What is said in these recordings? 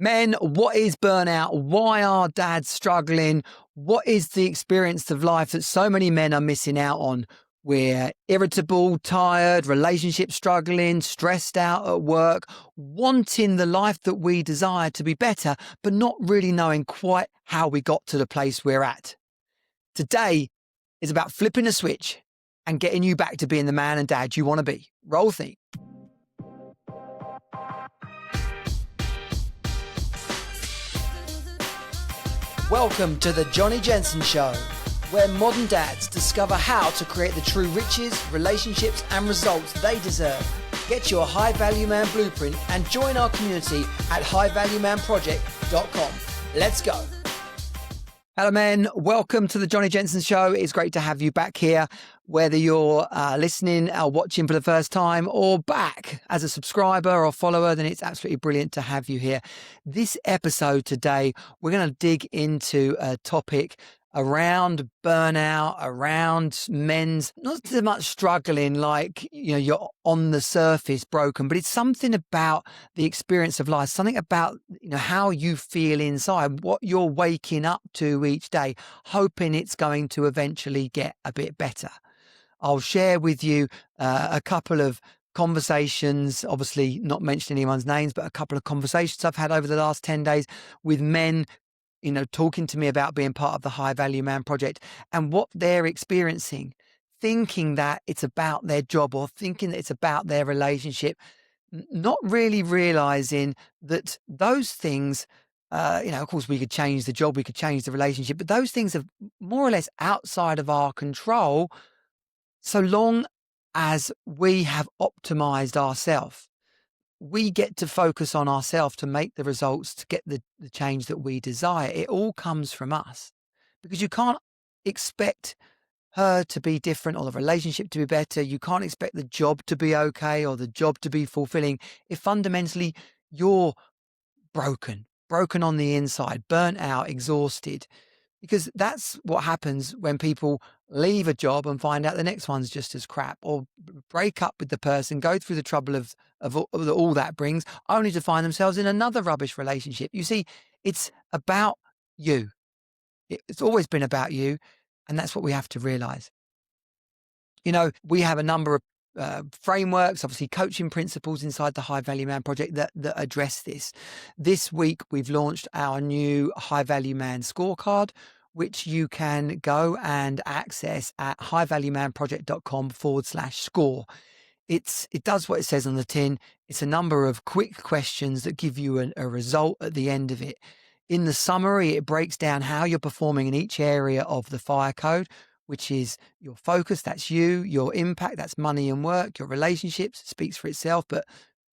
Men, what is burnout? Why are dads struggling? What is the experience of life that so many men are missing out on? We're irritable, tired, relationship struggling, stressed out at work, wanting the life that we desire to be better, but not really knowing quite how we got to the place we're at. Today is about flipping a switch and getting you back to being the man and dad you want to be. Roll theme. Welcome to the Jonnie Jensen Show, where modern dads discover how to create the true riches, relationships and results they deserve. Get your High Value Man blueprint and join our community at highvaluemanproject.com. Let's go. Hello men, welcome to the Jonnie Jensen Show. It's great to have you back here, whether you're listening or watching for the first time or back as a subscriber or follower, then it's absolutely brilliant to have you here. This episode today, we're going to dig into a topic around burnout, around men's not so much struggling like, you're on the surface broken, but it's something about the experience of life, something about, how you feel inside, what you're waking up to each day, hoping it's going to eventually get a bit better. I'll share with you a couple of conversations, obviously not mentioning anyone's names, but a couple of conversations I've had over the last 10 days with men talking to me about being part of the High Value Man Project and what they're experiencing, thinking that it's about their job or thinking that it's about their relationship, not really realizing that those things, of course we could change the job, we could change the relationship, but those things are more or less outside of our control so long as we have optimized ourselves. We get to focus on ourselves to make the results, to get the change that we desire. It all comes from us because you can't expect her to be different or the relationship to be better. You can't expect the job to be okay or the job to be fulfilling if fundamentally you're broken on the inside, burnt out, exhausted. Because that's what happens when people leave a job and find out the next one's just as crap, or break up with the person, go through the trouble of all that brings, only to find themselves in another rubbish relationship. You see, it's about you. It's always been about you, and that's what we have to realize. We have a number of frameworks, obviously coaching principles inside the High Value Man Project that address this. This week, we've launched our new High Value Man scorecard, which you can go and access at highvaluemanproject.com/score. It does what it says on the tin. It's a number of quick questions that give you a result at the end of it. In the summary, it breaks down how you're performing in each area of the fire code, which is your focus, that's you, your impact, that's money and work, your relationships, speaks for itself, but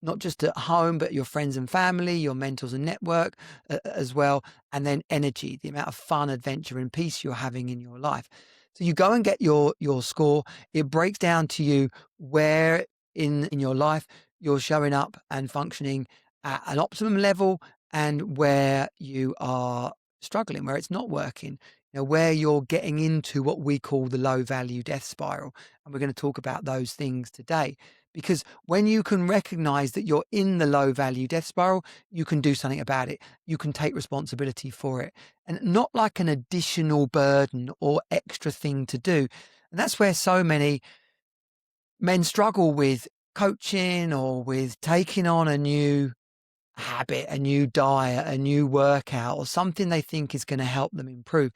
not just at home, but your friends and family, your mentors and network as well. And then energy, the amount of fun, adventure and peace you're having in your life. So you go and get your score. It breaks down to you where in your life you're showing up and functioning at an optimum level and where you are struggling, where it's not working. Where you're getting into what we call the low value death spiral. And we're going to talk about those things today, because when you can recognize that you're in the low value death spiral, you can do something about it. You can take responsibility for it, and not like an additional burden or extra thing to do. And that's where so many men struggle with coaching or with taking on a new habit, a new diet, a new workout, or something they think is going to help them improve.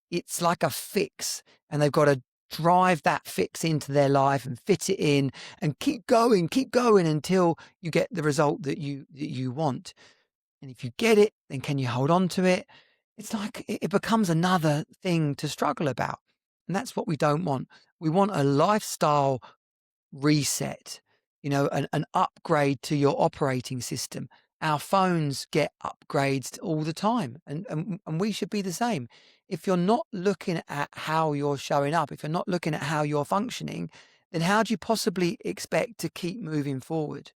It's like a fix, and they've got to drive that fix into their life and fit it in and keep going until you get the result that you want. And if you get it, then can you hold on to it? It's like it becomes another thing to struggle about. And that's what we don't want. We want a lifestyle reset, an upgrade to your operating system. Our phones get upgrades all the time, and we should be the same. If you're not looking at how you're showing up, if you're not looking at how you're functioning, then how do you possibly expect to keep moving forward?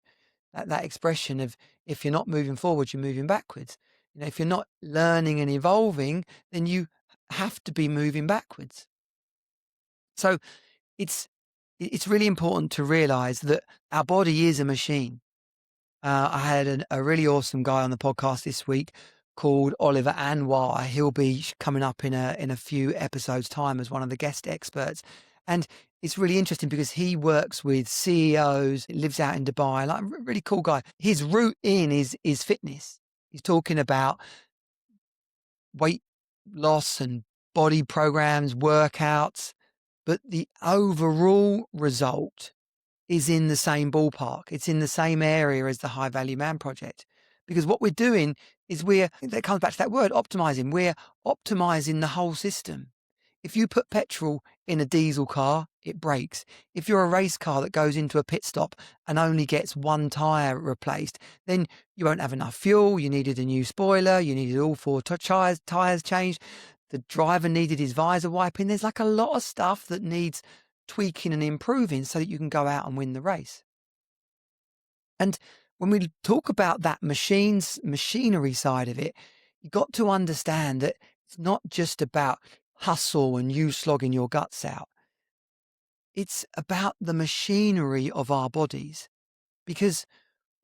That expression of, if you're not moving forward, you're moving backwards. If you're not learning and evolving, then you have to be moving backwards. So it's really important to realize that our body is a machine. I had a really awesome guy on the podcast this week called Oliver Anwar. He'll be coming up in a few episodes' time as one of the guest experts. And it's really interesting because he works with CEOs, lives out in Dubai, like a really cool guy. His route in is fitness. He's talking about weight loss and body programs, workouts, but the overall result is in the same ballpark. It's in the same area as the High Value Man project. Because what we're doing is that comes back to that word, optimizing. We're optimizing the whole system. If you put petrol in a diesel car, it breaks. If you're a race car that goes into a pit stop and only gets one tyre replaced, then you won't have enough fuel. You needed a new spoiler. You needed all four tyres changed. The driver needed his visor wiping. There's like a lot of stuff that needs tweaking and improving so that you can go out and win the race. And when we talk about that machinery side of it, you got to understand that it's not just about hustle and you slogging your guts out. It's about the machinery of our bodies. Because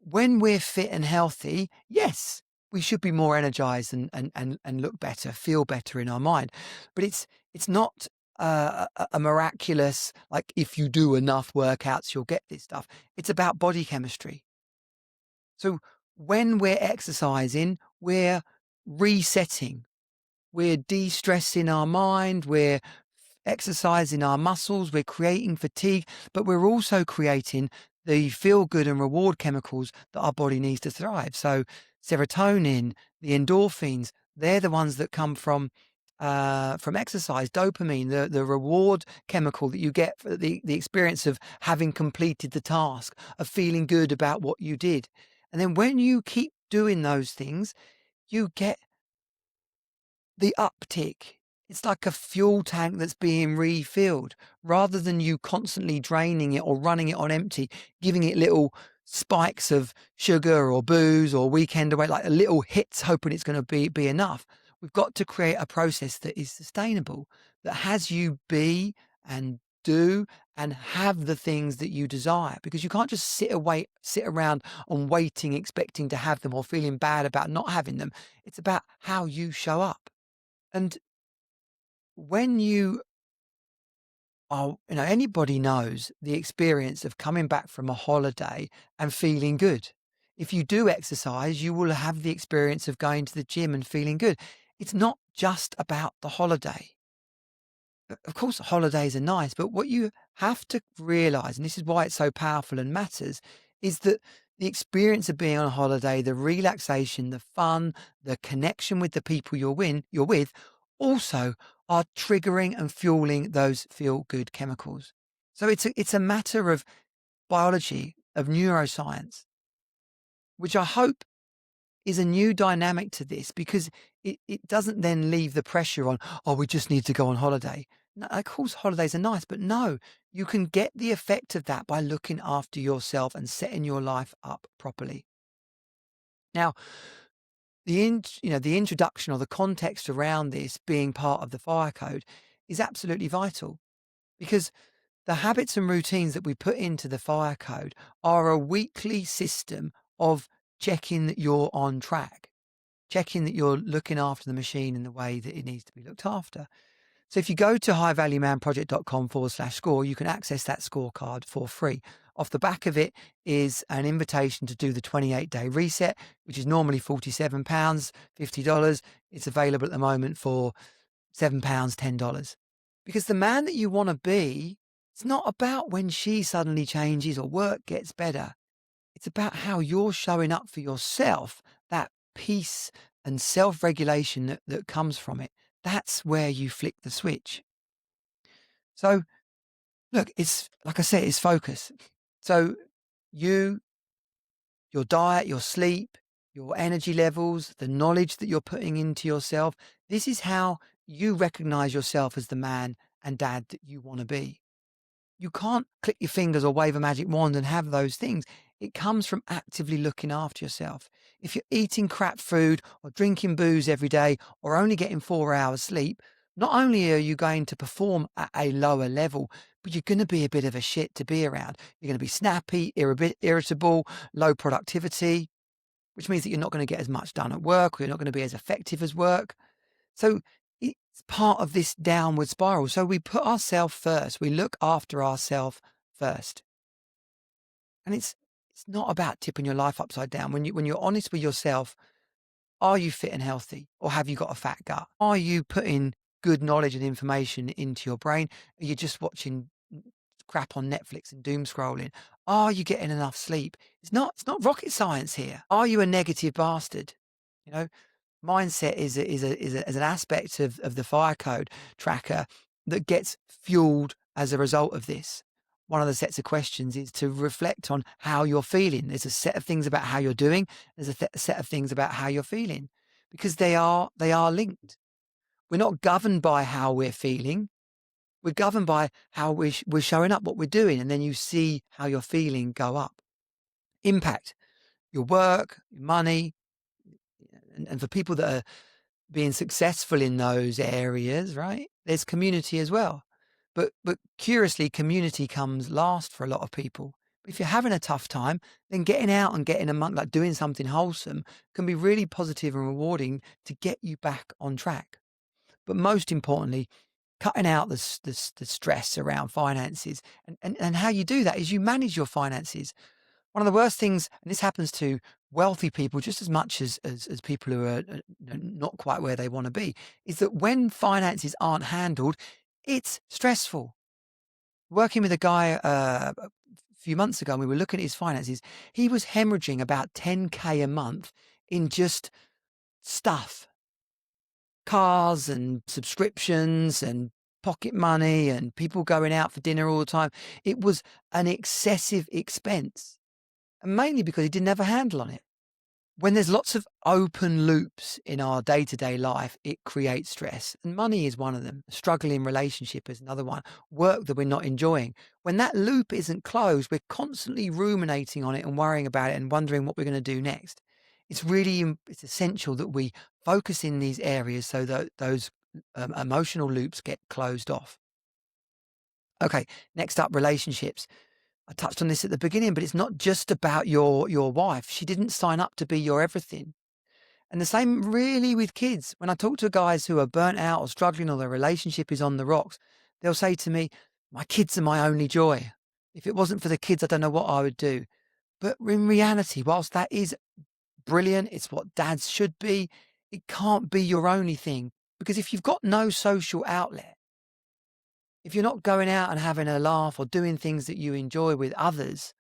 when we're fit and healthy, yes, we should be more energized and look better, feel better in our mind. But it's not a miraculous, like if you do enough workouts, you'll get this stuff. It's about body chemistry. So when we're exercising, we're resetting, we're de-stressing our mind, we're exercising our muscles, we're creating fatigue, but we're also creating the feel-good and reward chemicals that our body needs to thrive. So serotonin, the endorphins, they're the ones that come from exercise. Dopamine, the reward chemical that you get for the experience of having completed the task, of feeling good about what you did. And then when you keep doing those things, you get the uptick. It's like a fuel tank that's being refilled rather than you constantly draining it or running it on empty, giving it little spikes of sugar or booze or weekend away, like little hits, hoping it's going to be enough. We've got to create a process that is sustainable, that has you be and do and have the things that you desire, because you can't just sit around and waiting, expecting to have them or feeling bad about not having them. It's about how you show up. And when you are, anybody knows the experience of coming back from a holiday and feeling good. If you do exercise, you will have the experience of going to the gym and feeling good. It's not just about the holiday. Of course, holidays are nice, but what you have to realize, and this is why it's so powerful and matters, is that the experience of being on holiday, the relaxation, the fun, the connection with the people you're with, also are triggering and fueling those feel-good chemicals. So it's a matter of biology, of neuroscience, which I hope is a new dynamic to this, because it doesn't then leave the pressure on, oh, we just need to go on holiday. No, of course, holidays are nice, but no, you can get the effect of that by looking after yourself and setting your life up properly. Now, the introduction or the context around this being part of the fire code is absolutely vital, because the habits and routines that we put into the fire code are a weekly system of checking that you're on track, checking that you're looking after the machine in the way that it needs to be looked after. So if you go to highvaluemanproject.com/score, you can access that scorecard for free. Off the back of it is an invitation to do the 28-day reset, which is normally £47, $50. It's available at the moment for £7, $10. Because the man that you want to be, it's not about when she suddenly changes or work gets better. It's about how you're showing up for yourself, that peace and self-regulation that comes from it. That's where you flick the switch. So, look, it's like I said, it's focus. So your diet, your sleep, your energy levels, the knowledge that you're putting into yourself, this is how you recognize yourself as the man and dad that you want to be. You can't click your fingers or wave a magic wand and have those things. It comes from actively looking after yourself. If you're eating crap food or drinking booze every day or only getting 4 hours sleep, not only are you going to perform at a lower level, but you're going to be a bit of a shit to be around. You're going to be snappy, irritable, low productivity, which means that you're not going to get as much done at work, or you're not going to be as effective as work. So it's part of this downward spiral. So we put ourselves first. We look after ourselves first. And it's not about tipping your life upside down. When you're honest with yourself, are you fit and healthy, or have you got a fat gut? Are you putting good knowledge and information into your brain? Are you just watching crap on Netflix and doom scrolling? Are you getting enough sleep? It's not rocket science here. Are you a negative bastard? You know, mindset is an aspect of the fire code tracker that gets fueled as a result of this. One of the sets of questions is to reflect on how you're feeling. There's a set of things about how you're doing. There's a set of things about how you're feeling, because they are linked. We're not governed by how we're feeling. We're governed by how we're showing up, what we're doing, and then you see how you're feeling go up. Impact your work, your money, and for people that are being successful in those areas, right? There's community as well. But curiously, community comes last for a lot of people. If you're having a tough time, then getting out and getting among, like doing something wholesome, can be really positive and rewarding to get you back on track. But most importantly, cutting out the stress around finances. And how you do that is you manage your finances. One of the worst things, and this happens to wealthy people just as much as people who are not quite where they want to be, is that when finances aren't handled, it's stressful. Working with a guy a few months ago, and we were looking at his finances, he was hemorrhaging about 10K a month in just stuff, cars and subscriptions and pocket money and people going out for dinner all the time. It was an excessive expense, and mainly because he didn't have a handle on it. When there's lots of open loops in our day-to-day life, it creates stress. And money is one of them. Struggling relationship is another one. Work that we're not enjoying. When that loop isn't closed, we're constantly ruminating on it and worrying about it and wondering what we're going to do next. It's essential that we focus in these areas so that those emotional loops get closed off. Okay, next up, relationships. I touched on this at the beginning, but it's not just about your wife. She didn't sign up to be your everything. And the same really with kids. When I talk to guys who are burnt out or struggling or their relationship is on the rocks, they'll say to me, my kids are my only joy. If it wasn't for the kids, I don't know what I would do. But in reality, whilst that is brilliant, it's what dads should be, it can't be your only thing. Because if you've got no social outlet, if you're not going out and having a laugh or doing things that you enjoy with others,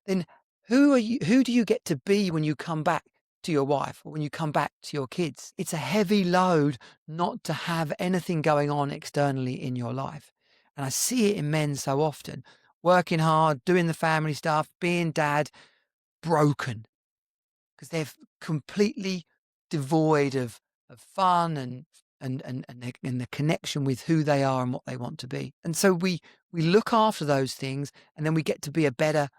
then who do you get to be when you come back to your wife or when you come back to your kids? It's a heavy load not to have anything going on externally in your life. And I see it in men so often, working hard, doing the family stuff, being dad, broken, because they're completely devoid of fun and the connection with who they are and what they want to be. And so we look after those things, and then we get to be a better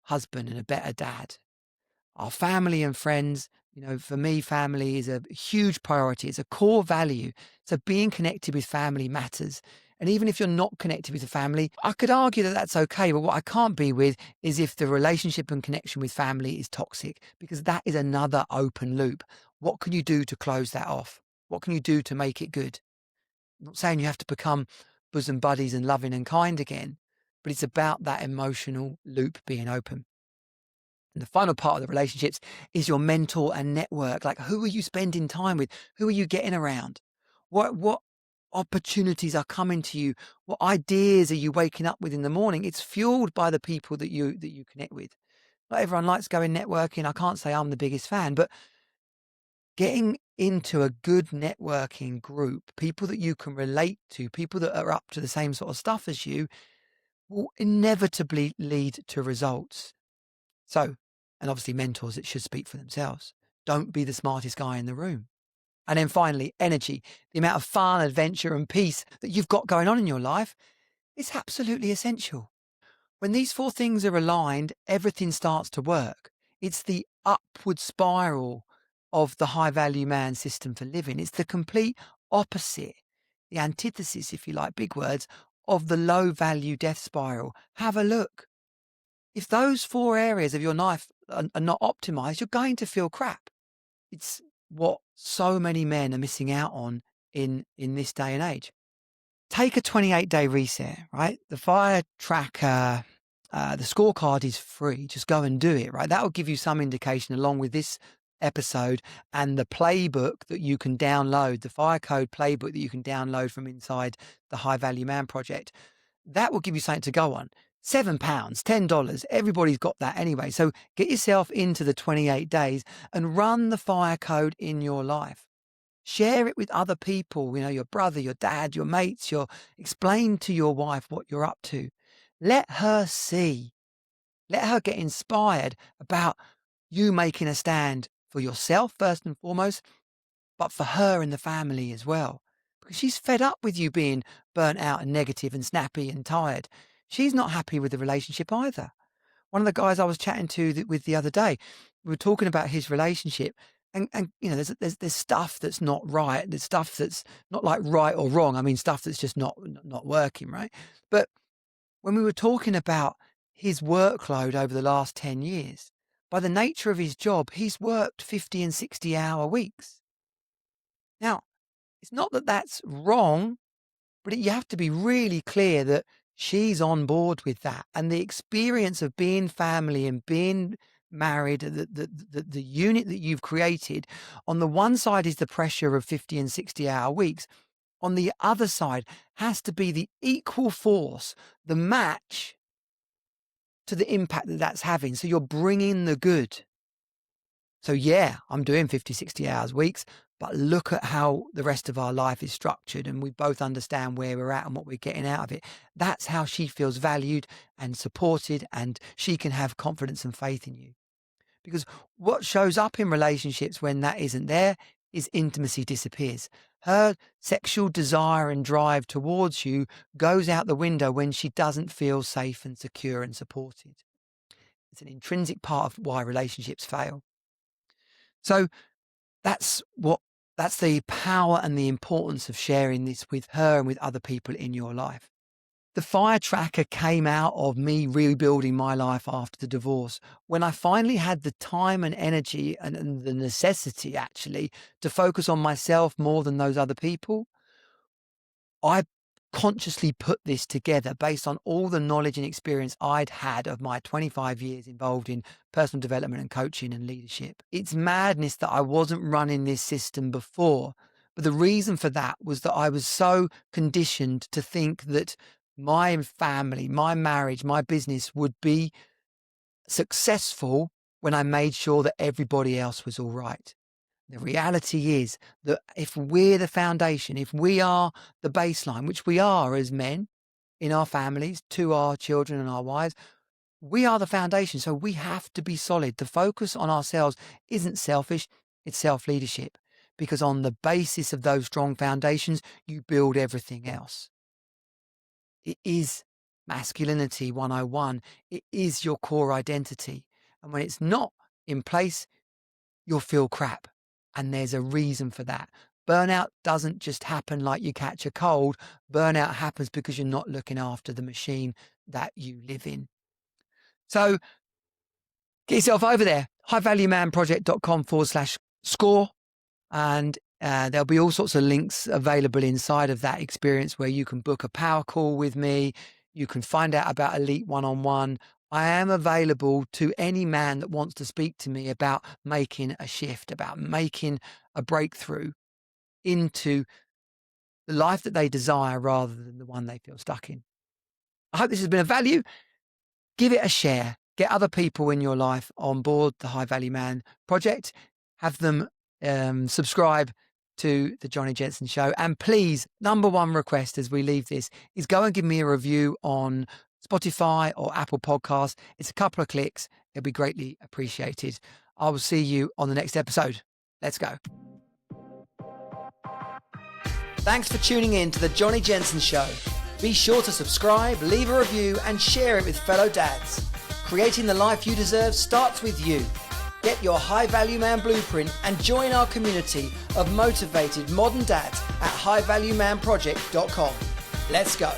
husband and a better dad. Our family and friends, for me, family is a huge priority. It's a core value. So being connected with family matters. And even if you're not connected with the family, I could argue that that's okay. But what I can't be with is if the relationship and connection with family is toxic, because that is another open loop. What can you do to close that off? What can you do to make it good? I'm not saying you have to become bosom buddies and loving and kind again, but it's about that emotional loop being open. And the final part of the relationships is your mentor and network. Like, who are you spending time with? Who are you getting around? What opportunities are coming to you? What ideas are you waking up with in the morning? It's fueled by the people that you connect with. Not everyone likes going networking. I can't say I'm the biggest fan, but getting into a good networking group, people that you can relate to, people that are up to the same sort of stuff as you, will inevitably lead to results. So, and obviously mentors that should speak for themselves. Don't be the smartest guy in the room. And then finally, energy, the amount of fun, adventure and peace that you've got going on in your life is absolutely essential. When these four things are aligned, everything starts to work. It's the upward spiral of the high value man system for living. It's the complete opposite, the antithesis, if you like, big words, of the low value death spiral. Have a look. If those 4 areas of your life are not optimized, you're going to feel crap. It's what so many men are missing out on in this day and age. Take a 28-day reset, right? The fire tracker, the scorecard is free. Just go and do it, right? That will give you some indication along with this episode and the playbook that you can download, the fire code playbook that you can download from inside the High Value Man Project. That will give you something to go on. £7, $10. Everybody's got that anyway. So get yourself into the 28 days and run the fire code in your life. Share it with other people, your brother, your dad, your mates, explain to your wife what you're up to. Let her see. Let her get inspired about you making a stand for yourself first and foremost, but for her and the family as well. Because she's fed up with you being burnt out and negative and snappy and tired. She's not happy with the relationship either. One of the guys I was chatting with the other day, we were talking about his relationship. And there's stuff that's not right. There's stuff that's not like right or wrong. I mean, stuff that's just not working, right? But when we were talking about his workload over the last 10 years, by the nature of his job, he's worked 50 and 60-hour weeks. Now, it's not that that's wrong, but you have to be really clear that she's on board with that. And the experience of being family and being married, the unit that you've created, on the one side is the pressure of 50 and 60-hour weeks. On the other side has to be the equal force, the match to the impact that that's having. So you're bringing the good. So yeah, I'm doing 50, 60 hours weeks, but look at how the rest of our life is structured and we both understand where we're at and what we're getting out of it. That's how she feels valued and supported, and she can have confidence and faith in you. Because what shows up in relationships when that isn't there is intimacy disappears. Her sexual desire and drive towards you goes out the window when she doesn't feel safe and secure and supported. It's an intrinsic part of why relationships fail. So that's the power and the importance of sharing this with her and with other people in your life. The fire tracker came out of me rebuilding my life after the divorce, when I finally had the time and energy and the necessity actually to focus on myself more than those other people. I consciously put this together based on all the knowledge and experience I'd had of my 25 years involved in personal development and coaching and leadership. It's madness that I wasn't running this system before. But the reason for that was that I was so conditioned to think that my family, my marriage, my business would be successful when I made sure that everybody else was all right. The reality is that if we're the foundation, if we are the baseline, which we are as men in our families, to our children and our wives, we are the foundation. So we have to be solid. The focus on ourselves isn't selfish, it's self-leadership. Because on the basis of those strong foundations, you build everything else. It is masculinity 101. It is your core identity. And when it's not in place, you'll feel crap. And there's a reason for that. Burnout doesn't just happen like you catch a cold. Burnout happens because you're not looking after the machine that you live in. So get yourself over there, highvaluemanproject.com/score. And there'll be all sorts of links available inside of that experience where you can book a power call with me. You can find out about Elite One-on-One. I am available to any man that wants to speak to me about making a shift, about making a breakthrough into the life that they desire rather than the one they feel stuck in. I hope this has been of value. Give it a share. Get other people in your life on board the High Value Man Project. Have them subscribe to the Jonnie Jensen Show. And please, number one request as we leave this is go and give me a review on Spotify or Apple Podcasts. It's a couple of clicks. It'll be greatly appreciated. I will see you on the next episode. Let's go. Thanks for tuning in to the Jonnie Jensen Show. Be sure to subscribe, leave a review, and share it with fellow dads. Creating the life you deserve starts with you. Get your High Value Man blueprint and join our community of motivated modern dads at highvaluemanproject.com. Let's go.